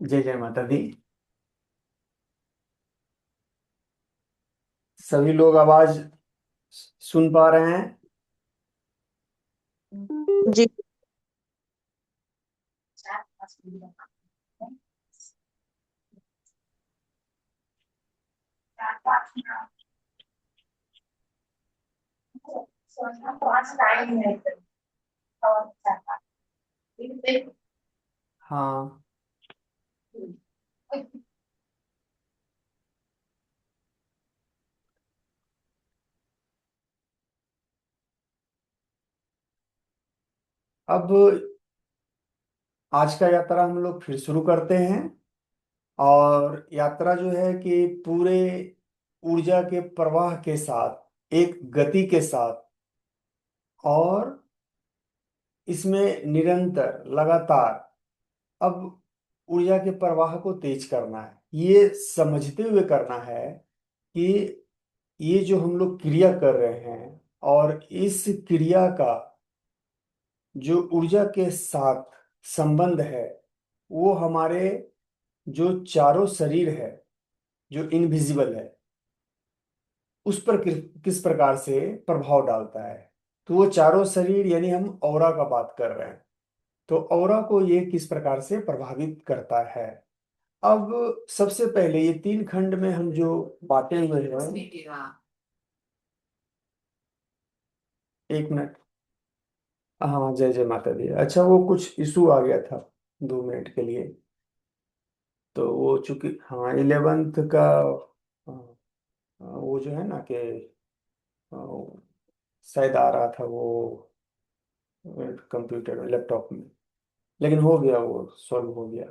जय जय माता दी। सभी लोग आवाज सुन पा रहे हैं? जी। हाँ। अब आज का यात्रा हम लोग फिर शुरू करते हैं। और यात्रा जो है कि पूरे ऊर्जा के प्रवाह के साथ, एक गति के साथ, और इसमें निरंतर लगातार अब ऊर्जा के प्रवाह को तेज करना है, ये समझते हुए करना है कि ये जो हम लोग क्रिया कर रहे हैं, और इस क्रिया का जो ऊर्जा के साथ संबंध है, वो हमारे जो चारों शरीर है, जो इनविजिबल है, उस पर किस प्रकार से प्रभाव डालता है। तो वो चारों शरीर यानी हम ऑरा का बात कर रहे हैं। तो ऑरा को ये किस प्रकार से प्रभावित करता है। अब सबसे पहले ये तीन खंड में हम जो बांटे हुए हैं। एक मिनट। हाँ, जय जय माता दी। अच्छा, वो कुछ इशू आ गया था 2 मिनट के लिए। तो वो चूंकि हाँ 11th का, वो जो है ना कि अ, शायद आ रहा था वो कंप्यूटर लैपटॉप में। लेकिन हो गया, वो सॉल्व हो गया।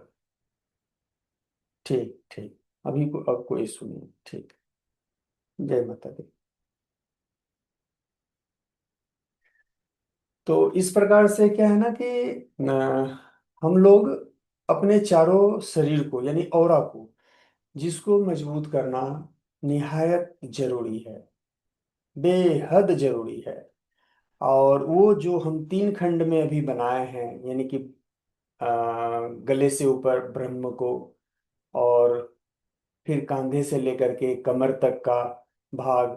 ठीक ठीक। अभी को अब कोई इशू नहीं। ठीक। जय माता दी। तो इस प्रकार से क्या है ना कि हम लोग अपने चारों शरीर को यानी ऑरा को, जिसको मजबूत करना निहायत जरूरी है, बेहद जरूरी है। और वो जो हम तीन खंड में अभी बनाए हैं, यानी कि गले से ऊपर ब्रह्म को, और फिर कंधे से लेकर के कमर तक का भाग,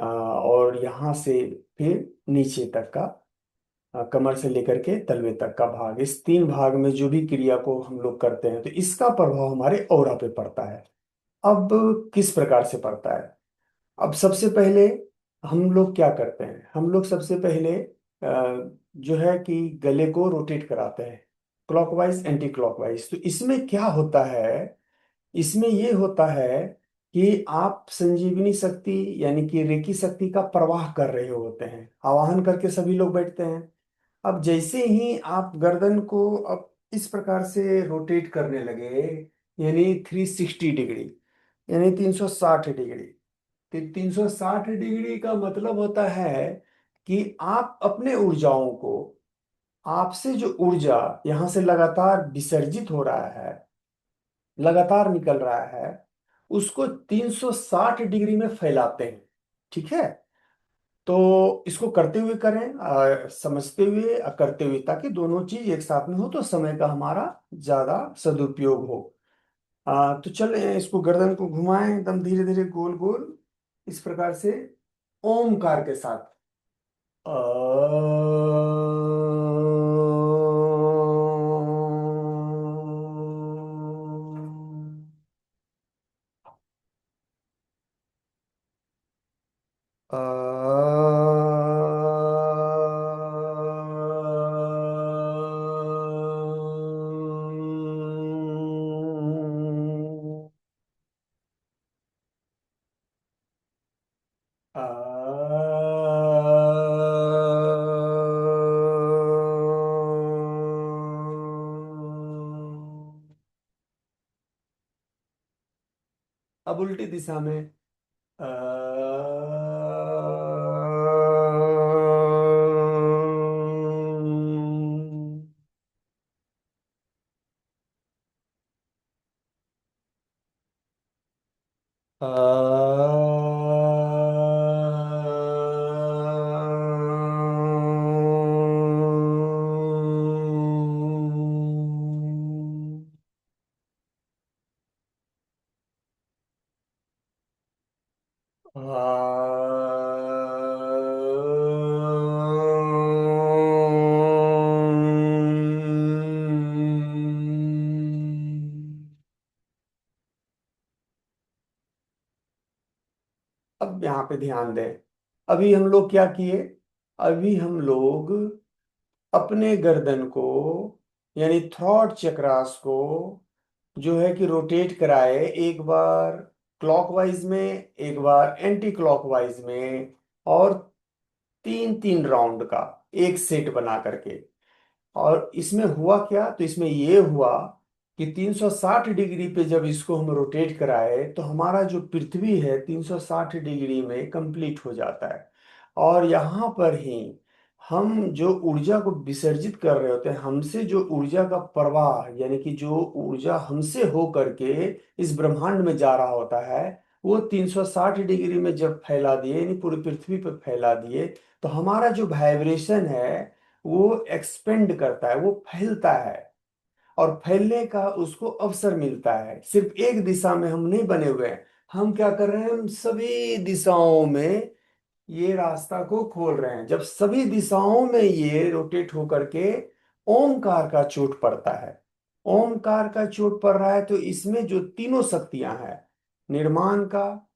और यहाँ से फिर नीचे तक का, कमर से लेकर के तलवे तक का भाग, इस तीन भाग में जो भी क्रिया को हम लोग करते हैं, तो इसका प्रभाव हमारे ऑरा पे पड़ता है। अब किस प्रकार से पड़ता है। अब सबसे पहले हम लोग क्या करते हैं, हम लोग सबसे पहले जो है कि गले को रोटेट कराते हैं, क्लॉकवाइज एंटी क्लॉकवाइज। तो इसमें क्या होता है, इसमें ये होता है कि आप संजीवनी शक्ति यानी कि रेकी शक्ति का प्रवाह कर रहे होते हैं, आवाहन करके सभी लोग बैठते हैं। अब जैसे ही आप गर्दन को अब इस प्रकार से रोटेट करने लगे, यानी 360 डिग्री, यानी 360 डिग्री। तो 360 डिग्री का मतलब होता है कि आप अपने ऊर्जाओं को, आपसे जो ऊर्जा यहां से लगातार विसर्जित हो रहा है, लगातार निकल रहा है, उसको 360 डिग्री में फैलाते हैं। ठीक है। तो इसको करते हुए करें, समझते हुए करते हुए, ताकि दोनों चीज एक साथ में हो तो समय का हमारा ज्यादा सदुपयोग हो। तो चले इसको, गर्दन को घुमाएं एकदम धीरे धीरे, गोल गोल, इस प्रकार से, ओमकार के साथ। अ, अ, अब उल्टी दिशा में। अ, यहाँ पे ध्यान दें। अभी हम लोग क्या किए? अभी हम लोग अपने गर्दन को, यानी थ्रॉट चक्रास को जो है कि रोटेट कराए, एक बार क्लॉकवाइज में, एक बार एंटी क्लॉकवाइज में, और 3-3 राउंड का एक सेट बना करके। और इसमें हुआ क्या? तो इसमें ये हुआ कि 360 डिग्री पे जब इसको हम रोटेट कराए तो हमारा जो पृथ्वी है 360 डिग्री में कंप्लीट हो जाता है। और यहाँ पर ही हम जो ऊर्जा को विसर्जित कर रहे होते हैं, हमसे जो ऊर्जा का प्रवाह, यानी कि जो ऊर्जा हमसे हो करके इस ब्रह्मांड में जा रहा होता है, वो 360 डिग्री में जब फैला दिए, यानी पूरी पृथ्वी पर फैला दिए, तो हमारा जो वाइब्रेशन है वो एक्सपेंड करता है, वो फैलता है। और फैलने का उसको अवसर मिलता है। सिर्फ एक दिशा में हम नहीं बने हुए हैं, हम क्या कर रहे हैं, हम सभी दिशाओं में ये रास्ता को खोल रहे हैं। जब सभी दिशाओं में ये रोटेट होकर के ओमकार का चोट पड़ता है, ओमकार का चोट पड़ रहा है, तो इसमें जो तीनों शक्तियां हैं, निर्माण का,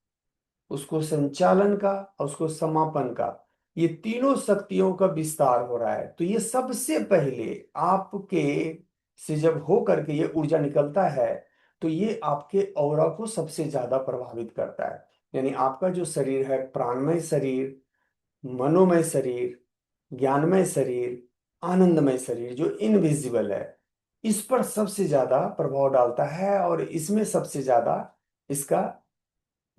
उसको संचालन का, और उसको समापन का, ये तीनों शक्तियों का विस्तार हो रहा है। तो ये सबसे पहले आपके से जब हो करके ये ऊर्जा निकलता है, तो ये आपके ऑरा को सबसे ज्यादा प्रभावित करता है। यानी आपका जो शरीर है, प्राणमय शरीर, मनोमय शरीर, ज्ञानमय शरीर, आनंदमय शरीर, जो इनविजिबल है, इस पर सबसे ज्यादा प्रभाव डालता है। और इसमें सबसे ज्यादा इसका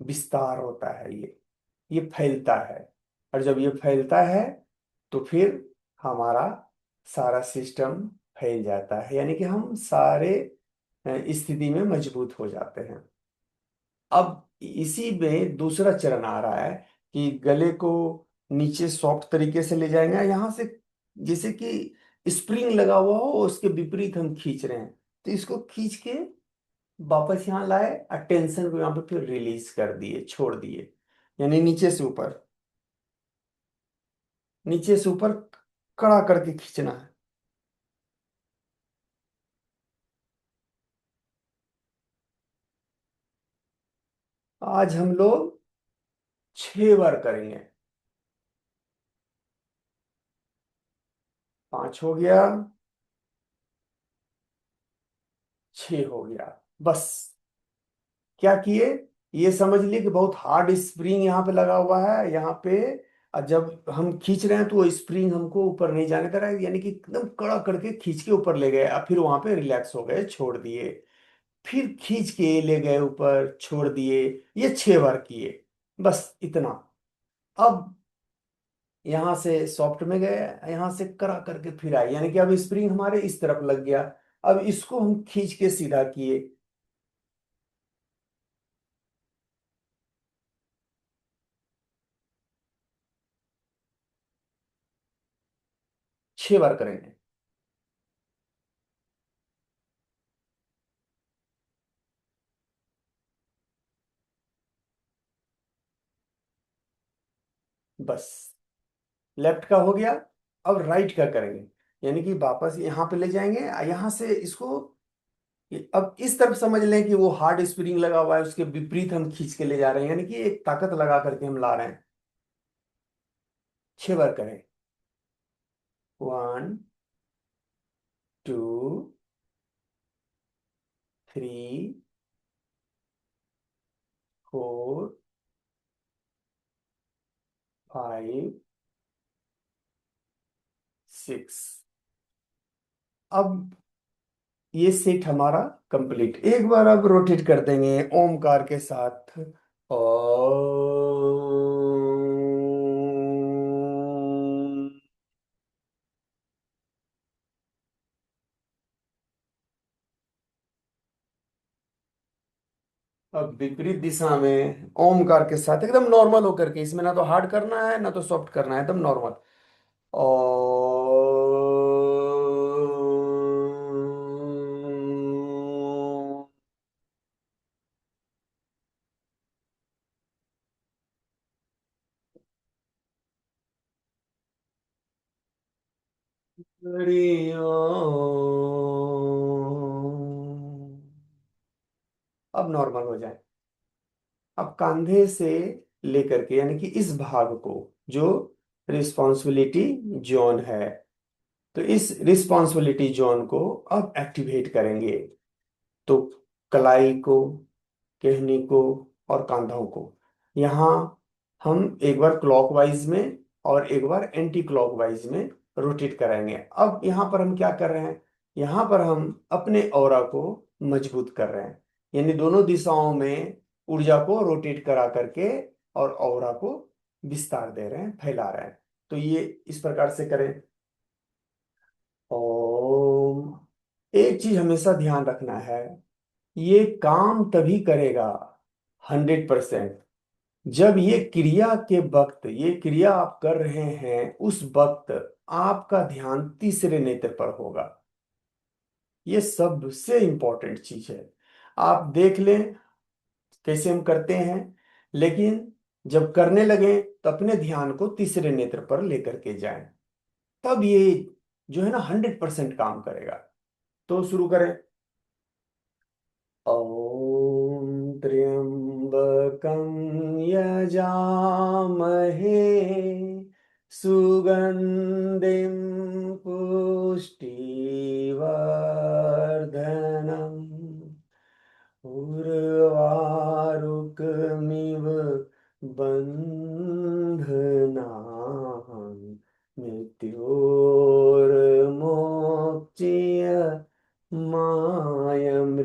विस्तार होता है, ये फैलता है। और जब ये फैलता है तो फिर हमारा सारा सिस्टम फैल जाता है, यानी कि हम सारे स्थिति में मजबूत हो जाते हैं। अब इसी में दूसरा चरण आ रहा है कि गले को नीचे सॉफ्ट तरीके से ले जाएंगे, यहाँ से जैसे कि स्प्रिंग लगा हुआ हो, उसके विपरीत हम खींच रहे हैं। तो इसको खींच के वापस यहाँ लाए, और टेंशन को यहाँ पे फिर रिलीज कर दिए, छोड़ दिए। यानी नीचे से ऊपर, नीचे से ऊपर कड़ा करके खींचना है। आज हम लोग 6 बार करेंगे। 5 हो गया, 6 हो गया। बस क्या किए, ये समझ लिए कि बहुत हार्ड स्प्रिंग यहाँ पे लगा हुआ है, यहाँ पे। और जब हम खींच रहे हैं तो वो स्प्रिंग हमको ऊपर नहीं जाने दे रहा है, यानी कि एकदम कड़ा करके खींच के ऊपर ले गए। अब फिर वहां पे रिलैक्स हो गए, छोड़ दिए। फिर खींच के ले गए ऊपर, छोड़ दिए। ये 6 बार किए, बस इतना। अब यहाँ से सॉफ्ट में गए, यहाँ से करा करके फिर आए, यानी कि अब स्प्रिंग हमारे इस तरफ लग गया। अब इसको हम खींच के सीधा किए। 6 बार करेंगे। बस लेफ्ट का हो गया। अब राइट का करेंगे, यानी कि वापस यहाँ पे ले जाएंगे, यहाँ से इसको अब इस तरफ समझ लें कि वो हार्ड स्प्रिंग लगा हुआ है, उसके विपरीत हम खींच के ले जा रहे हैं, यानी कि एक ताकत लगा करके हम ला रहे हैं। 6 बार करें। 1, 2, 3, 4, 5, 6। अब ये सेट हमारा कंप्लीट। एक बार अब रोटेट कर देंगे ओमकार के साथ। ओम। अब विपरीत दिशा में ओमकार के साथ एकदम नॉर्मल होकर के, इसमें ना तो हार्ड करना है ना तो सॉफ्ट करना है, एकदम नॉर्मल। हरि ओम। अब नॉर्मल हो जाए। अब कंधे से लेकर के, यानी कि इस भाग को जो रिस्पॉन्सिबिलिटी जोन है, तो इस रिस्पॉन्सिबिलिटी जोन को अब एक्टिवेट करेंगे। तो कलाई को, कहनी को और कंधों को, यहाँ हम एक बार क्लॉकवाइज में और एक बार एंटी क्लॉकवाइज में रोटेट कराएंगे। अब यहाँ पर हम क्या कर रहे हैं, यहाँ पर हम अपने ऑरा को मजबूत कर रहे हैं, यानी दोनों दिशाओं में ऊर्जा को रोटेट करा करके और ऑरा को विस्तार दे रहे हैं, फैला रहे हैं। तो ये इस प्रकार से करें। ओम। एक चीज हमेशा ध्यान रखना है, ये काम तभी करेगा 100%, जब ये क्रिया के वक्त, ये क्रिया आप कर रहे हैं उस वक्त आपका ध्यान तीसरे नेत्र पर होगा। ये सबसे इंपॉर्टेंट चीज है। आप देख लें कैसे हम करते हैं, लेकिन जब करने लगे तो अपने ध्यान को तीसरे नेत्र पर लेकर के जाएं, तब ये जो है ना 100% काम करेगा। तो शुरू करें। ॐ त्र्यम्बकं यजामहे सुगन्धिं पुष्टिवर्धनम् उर्वारुकमिव बन्धनान् मृत्योर्मोक्ष्य मायमृता।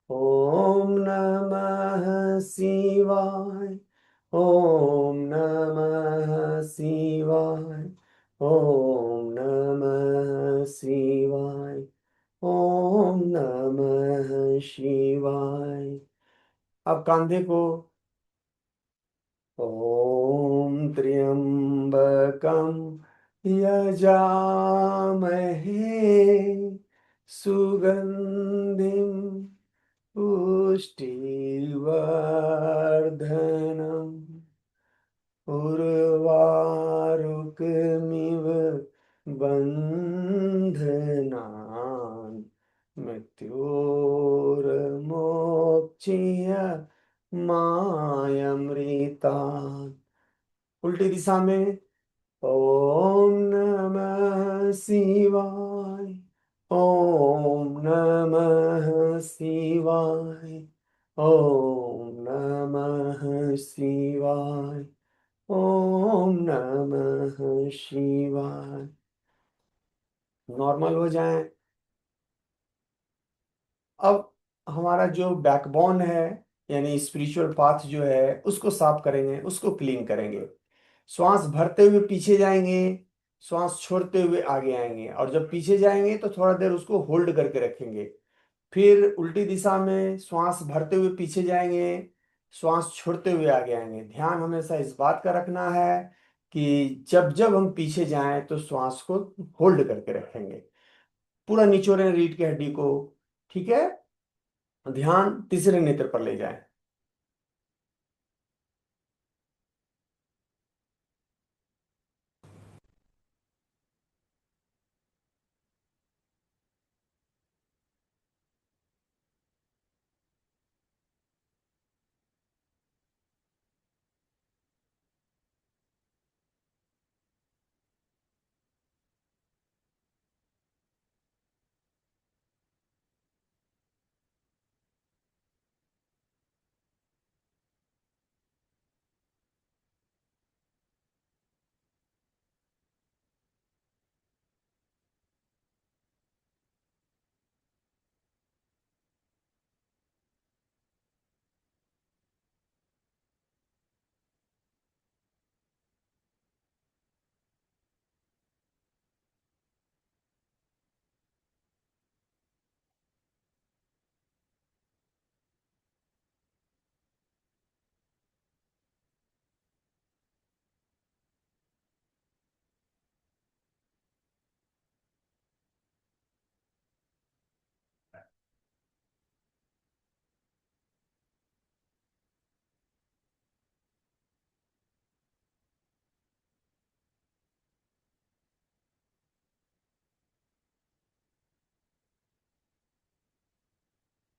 ॐ नमः शिवाय। ॐ नमः शिवाय। ॐ नमः शिवाय। ॐ नमः शिवाय। अब कंधे को। ॐ त्र्यम्बकं यजामहे सुगन्धिं पुष्टिवर्धनम् उर्वारुकमिव बन्धनान् मृत्योर्मोक्ष्य मायमृतात्। उल्टी दिशा में। ओम नमः शिवाय। ओम नमः शिवाय। ओम नमः शिवाय। ओम नमः शिवाय। नॉर्मल हो जाए। अब हमारा जो बैकबोन है, यानी स्पिरिचुअल पाथ जो है, उसको साफ करेंगे, उसको क्लीन करेंगे। श्वास भरते हुए पीछे जाएंगे, श्वास छोड़ते हुए आगे आएंगे, और जब पीछे जाएंगे तो थोड़ा देर उसको होल्ड करके रखेंगे। फिर उल्टी दिशा में श्वास भरते हुए पीछे जाएंगे, श्वास छोड़ते हुए आगे आएंगे। ध्यान हमेशा इस बात का रखना है कि जब जब हम पीछे जाएं तो श्वास को होल्ड करके रखेंगे। पूरा निचोड़ें रीढ़ की हड्डी को। ठीक है। ध्यान तीसरे नेत्र पर ले जाएं।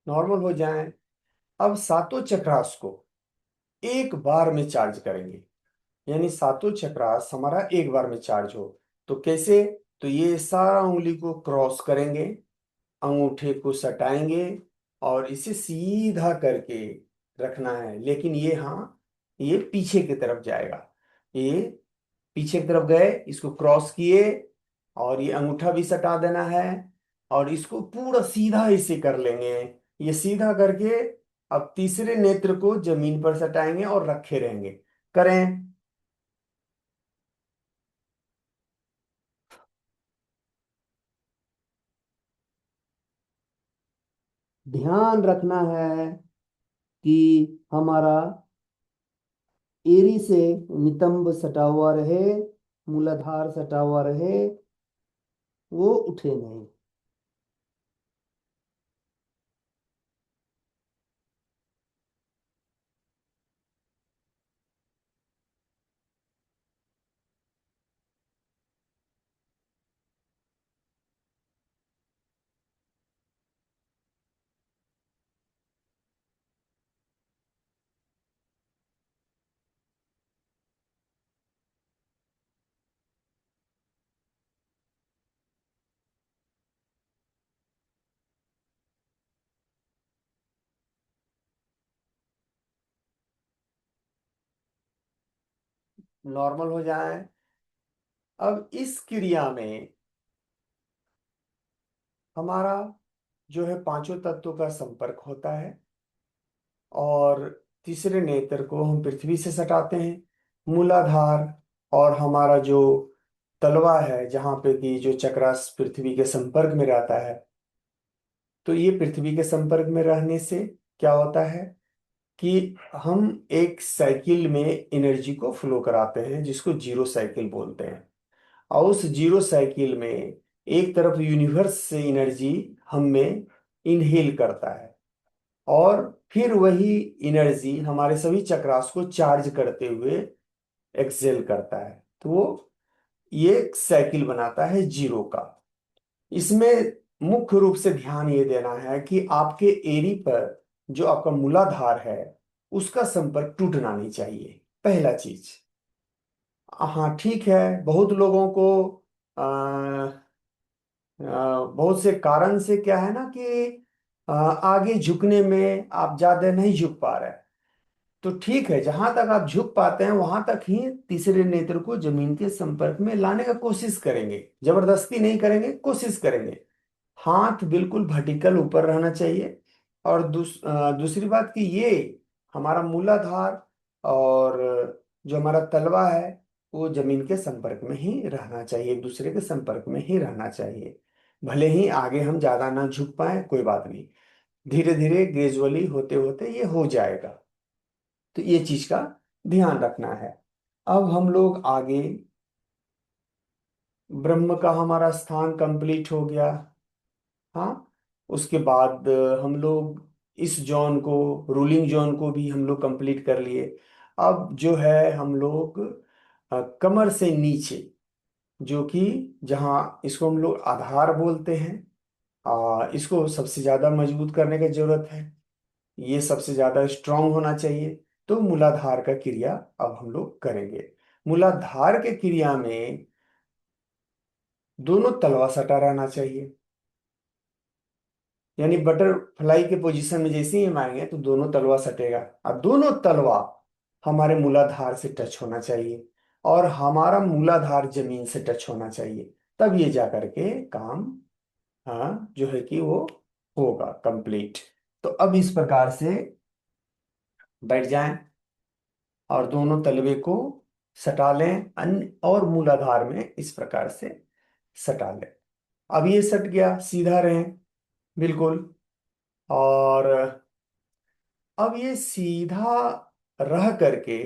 नॉर्मल हो जाएं। अब सातों चक्रास को एक बार में चार्ज करेंगे, यानी सातों चक्रास हमारा एक बार में चार्ज हो। तो कैसे? तो ये सारा उंगली को क्रॉस करेंगे, अंगूठे को सटाएंगे और इसे सीधा करके रखना है। लेकिन ये, हाँ, ये पीछे की तरफ जाएगा। ये पीछे की तरफ गए, इसको क्रॉस किए और ये अंगूठा भी सटा देना है और इसको पूरा सीधा इसे कर लेंगे। ये सीधा करके अब तीसरे नेत्र को जमीन पर सटाएंगे और रखे रहेंगे। करें। ध्यान रखना है कि हमारा एरी से नितंब सटा हुआ रहे, मूलाधार सटा हुआ रहे, वो उठे नहीं। नॉर्मल हो जाए। अब इस क्रिया में हमारा जो है पांचों तत्वों का संपर्क होता है और तीसरे नेत्र को हम पृथ्वी से सटाते हैं। मूलाधार और हमारा जो तलवा है, जहाँ पे कि जो चक्रास पृथ्वी के संपर्क में रहता है, तो ये पृथ्वी के संपर्क में रहने से क्या होता है कि हम एक साइकिल में एनर्जी को फ्लो कराते हैं, जिसको जीरो साइकिल बोलते हैं। और उस जीरो साइकिल में एक तरफ यूनिवर्स से एनर्जी हम में इनहेल करता है और फिर वही एनर्जी हमारे सभी चक्रास को चार्ज करते हुए एक्सेल करता है। तो वो ये एक साइकिल बनाता है जीरो का। इसमें मुख्य रूप से ध्यान ये देना है कि आपके एरी पर जो आपका मूलाधार है, उसका संपर्क टूटना नहीं चाहिए, पहला चीज। हाँ, ठीक है। बहुत लोगों को बहुत से कारण से क्या है ना कि आगे झुकने में आप ज्यादा नहीं झुक पा रहे। तो ठीक है, जहां तक आप झुक पाते हैं वहां तक ही तीसरे नेत्र को जमीन के संपर्क में लाने का कोशिश करेंगे, जबरदस्ती नहीं करेंगे, कोशिश करेंगे। हाथ बिल्कुल वर्टिकल ऊपर रहना चाहिए। और दूसरी बात कि ये हमारा मूलाधार और जो हमारा तलवा है, वो जमीन के संपर्क में ही रहना चाहिए, एक दूसरे के संपर्क में ही रहना चाहिए। भले ही आगे हम ज्यादा ना झुक पाए, कोई बात नहीं, धीरे धीरे ग्रेजुअली होते होते ये हो जाएगा। तो ये चीज का ध्यान रखना है। अब हम लोग आगे, ब्रह्म का हमारा स्थान कंप्लीट हो गया। हाँ, उसके बाद हम लोग इस जोन को, रूलिंग जोन को भी हम लोग कंप्लीट कर लिए। अब जो है हम लोग कमर से नीचे, जो कि जहाँ इसको हम लोग आधार बोलते हैं, इसको सबसे ज्यादा मजबूत करने की जरूरत है। ये सबसे ज्यादा स्ट्रांग होना चाहिए। तो मूलाधार का क्रिया अब हम लोग करेंगे। मूलाधार के क्रिया में दोनों तलवा सटा रहना चाहिए, यानी बटरफ्लाई के पोजीशन में जैसे ही हम आएंगे तो दोनों तलवा सटेगा और दोनों तलवा हमारे मूलाधार से टच होना चाहिए और हमारा मूलाधार जमीन से टच होना चाहिए। तब ये जा करके काम, हाँ, जो है कि वो होगा कंप्लीट। तो अब इस प्रकार से बैठ जाएं और दोनों तलवे को सटा लें, अन्य और मूलाधार में इस प्रकार से सटा लें। अब ये सट गया, सीधा रहें बिल्कुल। और अब ये सीधा रह करके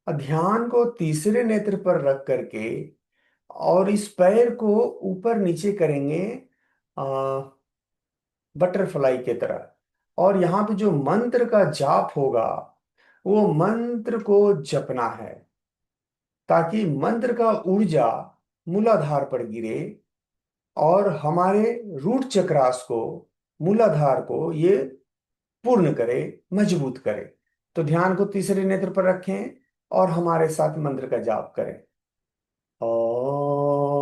ध्यान को तीसरे नेत्र पर रख करके और इस पैर को ऊपर नीचे करेंगे बटरफ्लाई की तरह। और यहाँ पे जो मंत्र का जाप होगा, वो मंत्र को जपना है ताकि मंत्र का ऊर्जा मूलाधार पर गिरे और हमारे रूट चक्रास को, मूलाधार को ये पूर्ण करे, मजबूत करे। तो ध्यान को तीसरे नेत्र पर रखें और हमारे साथ मंत्र का जाप करें। ओम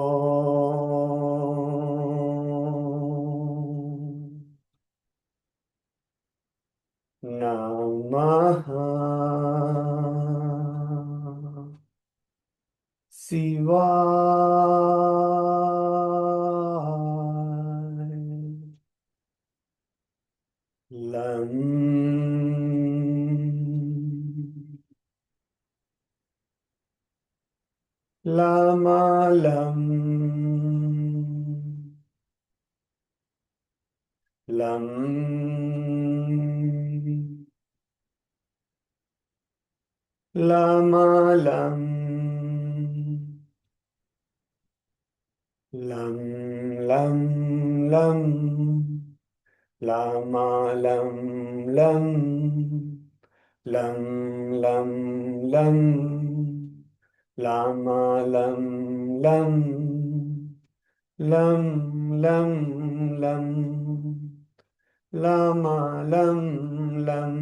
नमः शिवाय। लं लामालं लं लामालं लं लं लं लामालं लं लं लं लं लामालं लं लं लं लं लामालं लं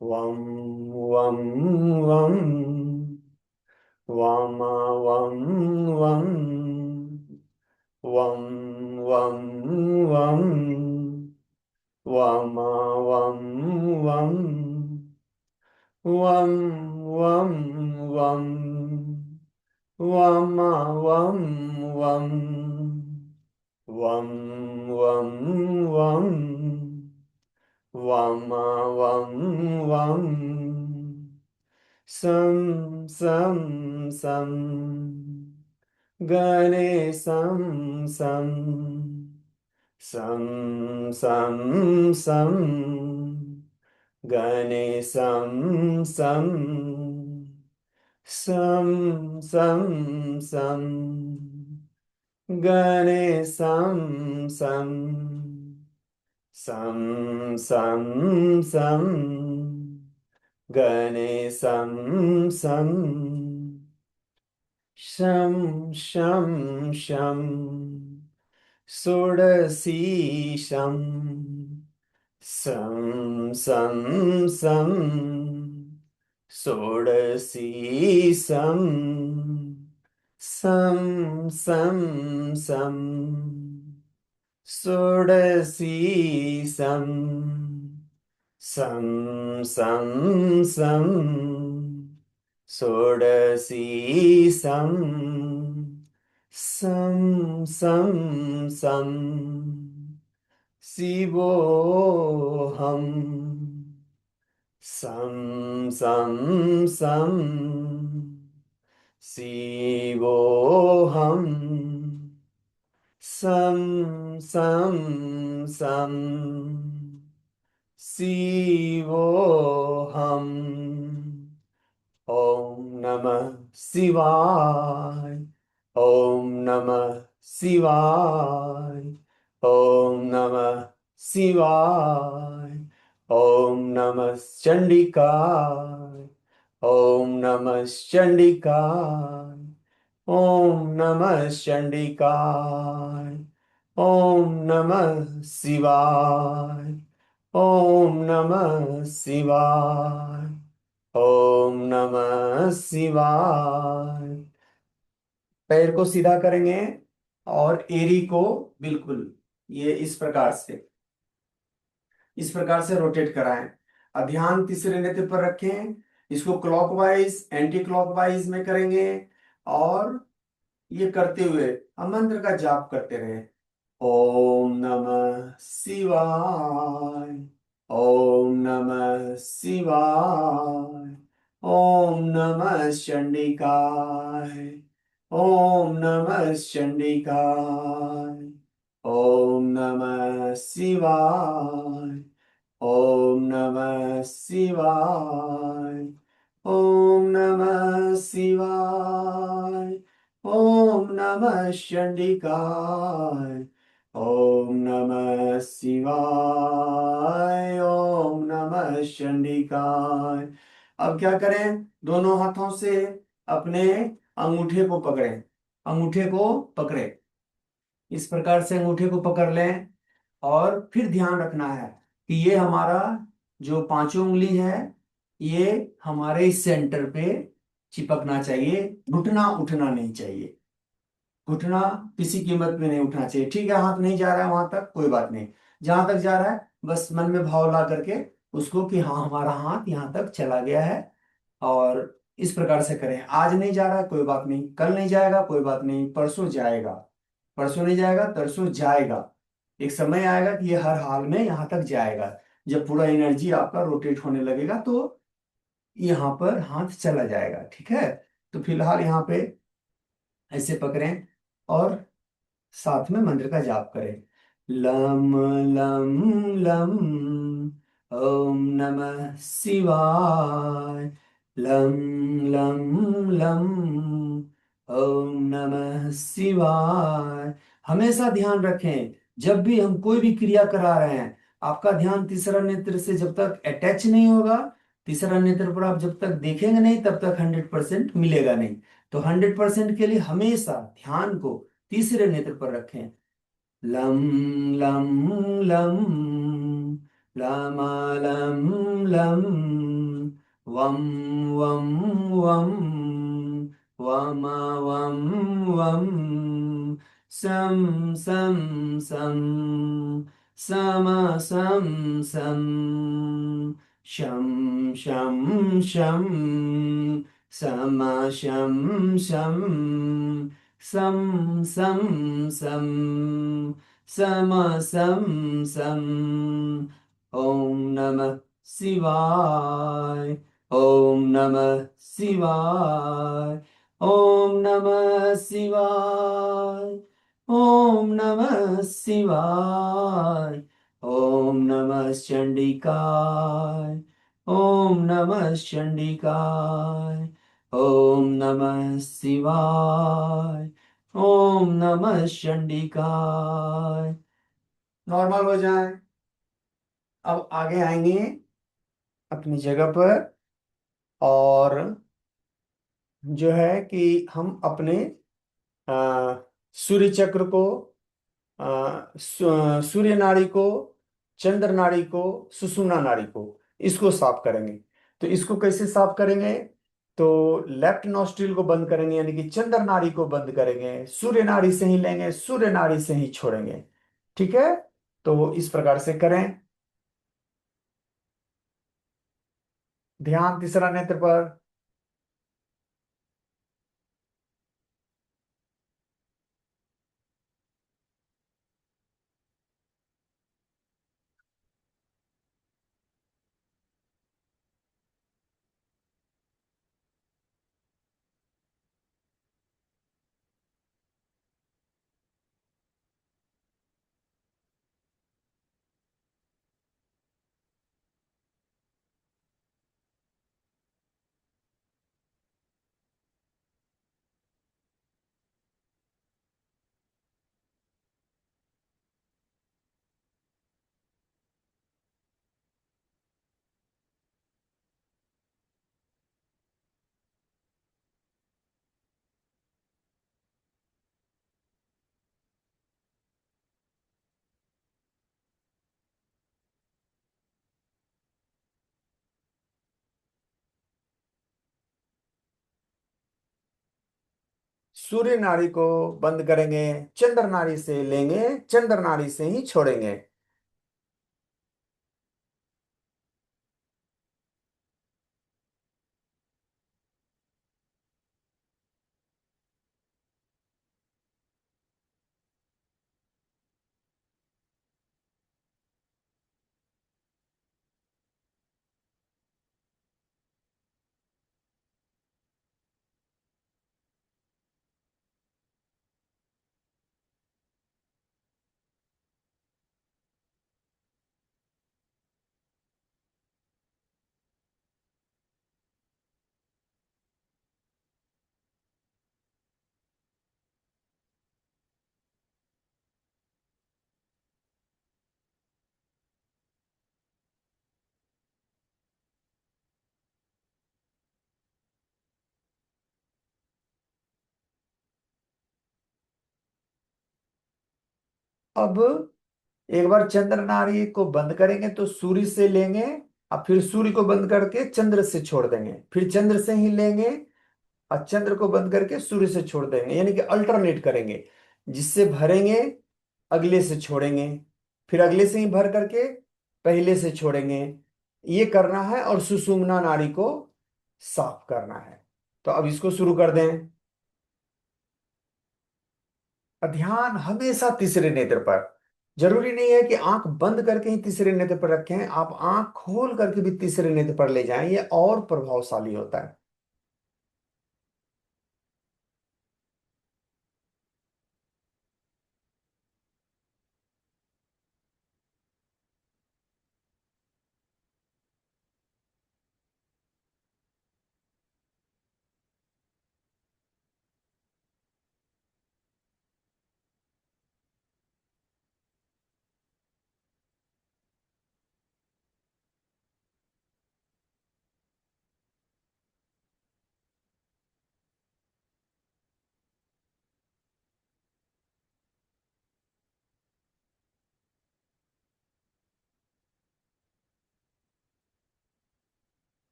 वं वं वं वामा वं वं वं वं वं वामा वं वं वं वं वं वामा वं वं वं वं वं वामा वं वं सं सं सं गणेशं सं सं सं सं गणेशं सं सं सं सं गणेशं सं सं सं सं गणेशं सं शं शं शं षोडशीशं सं सं सं षोडशीशं सं सं सं षोडशीशं सं सं सं षोडशीशं सं सं सं शिवोऽहम् सं सं सं शिवोऽहम् सं सं सं शिवोऽहम् ओम नमः शिवाय। ओम नमः शिवाय। ओम नमः शिवाय। ओम नमः चंडिकाय। ओम नमः चंडिकाय। ओम नमः चंडिकाय। ओम नमः शिवाय। ओम नमः शिवाय। ओम नमः शिवाय। पैर को सीधा करेंगे और एरी को बिल्कुल ये इस प्रकार से रोटेट कराएं। अब ध्यान तीसरे नेत्र पर रखें। इसको क्लॉकवाइज एंटी क्लॉकवाइज में करेंगे और ये करते हुए हम मंत्र का जाप करते रहे। ओम नमः शिवाय। ओम नमः शिवाय। ओम नमः चंडिकाय। ओम नमः चंडिकाय। ओम नमः शिवाय। ओम नमः शिवाय। ओम नमः शिवाय। ओम नमः चंडिकाय। ओम नमः शिवाय। ओम नमः चंडिकाय। अब क्या करें, दोनों हाथों से अपने अंगूठे को पकड़ें। अंगूठे को पकड़े, इस प्रकार से अंगूठे को पकड़ लें और फिर ध्यान रखना है कि ये हमारा जो पांचों उंगली है ये हमारे सेंटर पे चिपकना चाहिए, घुटना उठना नहीं चाहिए। घुटना किसी कीमत में नहीं उठना चाहिए। ठीक है, हाथ नहीं जा रहा है वहां तक, कोई बात नहीं। जहां तक जा रहा है बस मन में भाव ला करके उसको कि हाँ हमारा हाथ यहाँ तक चला गया है। और इस प्रकार से करें। आज नहीं जा रहा है कोई बात नहीं, कल नहीं जाएगा कोई बात नहीं, परसों जाएगा। परसों नहीं जाएगा तरसों जाएगा। एक समय आएगा कि ये हर हाल में यहाँ तक जाएगा। जब पूरा एनर्जी आपका रोटेट होने लगेगा तो यहाँ पर हाथ चला जाएगा। ठीक है, तो फिलहाल यहाँ पे ऐसे पकड़ें और साथ में मंत्र का जाप करें। लम लम लम ओम नमः शिवाय। लम लम लम ओम नमः शिवाय। हमेशा ध्यान रखें, जब भी हम कोई भी क्रिया करा रहे हैं, आपका ध्यान तीसरा नेत्र से जब तक अटैच नहीं होगा, तीसरा नेत्र पर आप जब तक देखेंगे नहीं तब तक 100% मिलेगा नहीं। तो 100% के लिए हमेशा ध्यान को तीसरे नेत्र पर रखें। Lump lump lump lump lump lump वम वम वम वम वम वम सम सम सम सम सम सम शम शम शम सम शम शम सम सम सम सम सम सम। ओम नमः शिवाय। ओम नमः शिवाय। ओम नमः शिवाय। ओम नमः शिवाय। ओम नमः चंडिकाय। ओम नमः चंडिकाय। ओम नमः शिवाय। ओम नमः चंडिकाय। नॉर्मल हो जाए। अब आगे आएंगे अपनी जगह पर। और जो है कि हम अपने सूर्य चक्र को, सूर्य नाड़ी को, चंद्र नाड़ी को, सुषुम्ना नाड़ी को, इसको साफ करेंगे। तो इसको कैसे साफ करेंगे? तो लेफ्ट नॉस्ट्रिल को बंद करेंगे, यानी कि चंद्र नाड़ी को बंद करेंगे, सूर्य नाड़ी से ही लेंगे, सूर्य नाड़ी से ही छोड़ेंगे। ठीक है, तो इस प्रकार से करें। ध्यान तीसरा नेत्र पर। सूर्य नाड़ी को बंद करेंगे, चंद्र नाड़ी से लेंगे, चंद्र नाड़ी से ही छोड़ेंगे। अब एक बार चंद्र नाड़ी को बंद करेंगे तो सूर्य से लेंगे, अब फिर सूर्य को बंद करके चंद्र से छोड़ देंगे, फिर चंद्र से ही लेंगे और चंद्र को बंद करके सूर्य से छोड़ देंगे, यानी कि अल्टरनेट करेंगे। जिससे भरेंगे अगले से छोड़ेंगे, फिर अगले से ही भर करके पहले से छोड़ेंगे। ये करना है और सुषुम्ना नाड़ी को साफ करना है। तो अब इसको शुरू कर दें। ध्यान हमेशा तीसरे नेत्र पर। जरूरी नहीं है कि आंख बंद करके ही तीसरे नेत्र पर रखें, आप आंख खोल करके भी तीसरे नेत्र पर ले जाएं, ये और प्रभावशाली होता है।